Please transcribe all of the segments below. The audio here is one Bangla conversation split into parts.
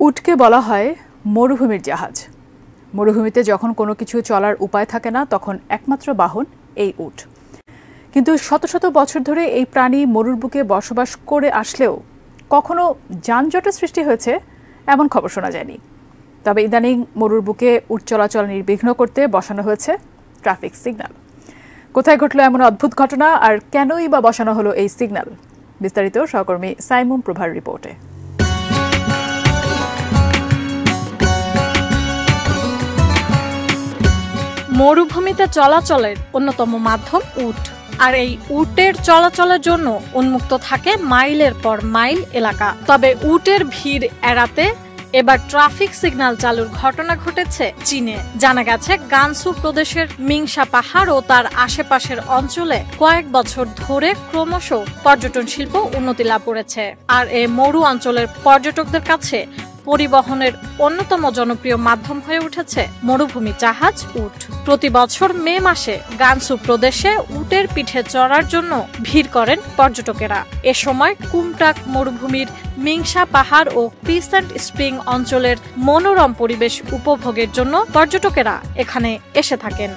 উটকে বলা হয় মরুভূমির জাহাজ। মরুভূমিতে যখন কোনো কিছু চলার উপায় থাকে না, তখন একমাত্র বাহন এই উট। কিন্তু শত শত বছর ধরে এই প্রাণী মরুর বুকে বসবাস করে আসলেও কখনো যানজটের সৃষ্টি হয়েছে এমন খবর শোনা যায়নি। তবে ইদানিং মরুর বুকে উট চলাচল নির্বিঘ্ন করতে বসানো হয়েছে ট্রাফিক সিগন্যাল। কোথায় ঘটলো এমন অদ্ভুত ঘটনা, আর কেনই বা বসানো হলো এই সিগন্যাল? বিস্তারিত সহকর্মী সাইমুম প্রভার রিপোর্টে। মরুভূমিতে চলাচলের অন্যতম মাধ্যম উট, আর এই উটের চলাচলের জন্য উন্মুক্ত থাকে মাইলের পর মাইল এলাকা। তবে উটের ভিড় এড়াতে এবার ট্রাফিক সিগন্যাল চালুর ঘটনা ঘটেছে চীনে। জানা গেছে, গানসু প্রদেশের মিংসা পাহাড় ও তার আশেপাশের অঞ্চলে কয়েক বছর ধরে ক্রমশ পর্যটন শিল্প উন্নতি লাভ করেছে। আর এই মরু অঞ্চলের পর্যটকদের কাছে পরিবহনের অন্যতম জনপ্রিয় মাধ্যম হয়ে উঠেছে মরুভূমি জাহাজ উট। প্রতি বছর মে মাসে গানসু প্রদেশে উটের পিঠে চড়ার জন্য ভিড় করেন পর্যটকেরা। এ সময় কুমটাক মরুভূমির মিংসা পাহাড় ও ক্রিসেন্ট স্প্রিং অঞ্চলের মনোরম পরিবেশ উপভোগের জন্য পর্যটকেরা এখানে এসে থাকেন।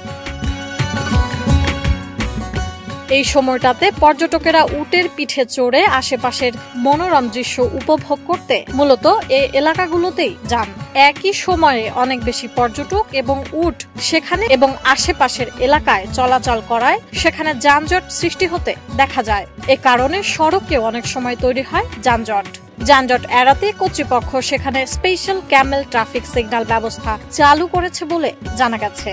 এই সময়টাতে পর্যটকেরা উটের পিঠে চড়ে আশেপাশের মনোরম দৃশ্য উপভোগ করতে মূলত এই এলাকাগুলোতেই যান। একই সময়ে অনেক বেশি পর্যটক এবং উট সেখানে এবং আশেপাশের এলাকায় চলাচল করায় সেখানে যানজট সৃষ্টি হতে দেখা যায়। এ কারণে সড়কে অনেক সময় তৈরি হয় যানজট এড়াতে কর্তৃপক্ষ সেখানে স্পেশাল ক্যামেল ট্রাফিক সিগন্যাল ব্যবস্থা চালু করেছে বলে জানা গেছে।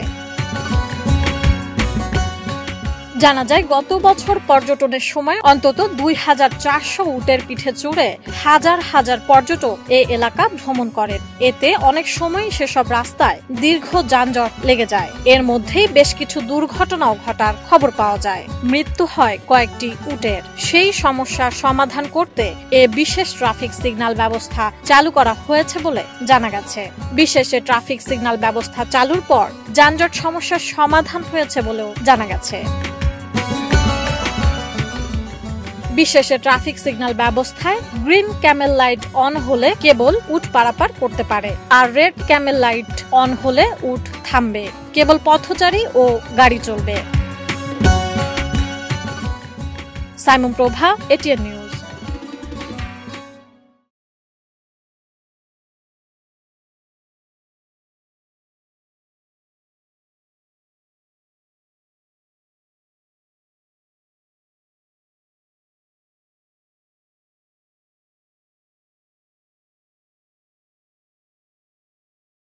জানা যায়, গত বছর পর্যটনের সময় অন্তত ২,৪০০ উটের পিঠে চড়ে হাজার হাজার পর্যটক এই এলাকা ভ্রমণ করেন। এতে অনেক সময় সেসব রাস্তায় দীর্ঘ যানজট লেগে যায়। এর মধ্যেই বেশ কিছু দুর্ঘটনাও ঘটার খবর পাওয়া যায়। মৃত্যু হয় কয়েকটি উটের। সেই সমস্যার সমাধান করতে এ বিশেষ ট্রাফিক সিগন্যাল ব্যবস্থা চালু করা হয়েছে বলে জানা গেছে। বিশেষ ট্রাফিক সিগন্যাল ব্যবস্থা চালুর পর যানজট সমস্যার সমাধান হয়েছে বলেও জানা গেছে। বিশেষ ট্রাফিক সিগন্যাল ব্যবস্থায় গ্রিন ক্যামেল লাইট অন হলে কেবল উট পারাপার করতে পারে, আর রেড ক্যামেল লাইট অন হলে উট থামবে। কেবল পথচারী ও গাড়ি চলবে। সাইমুম প্রভা, এটিএন নিউজ।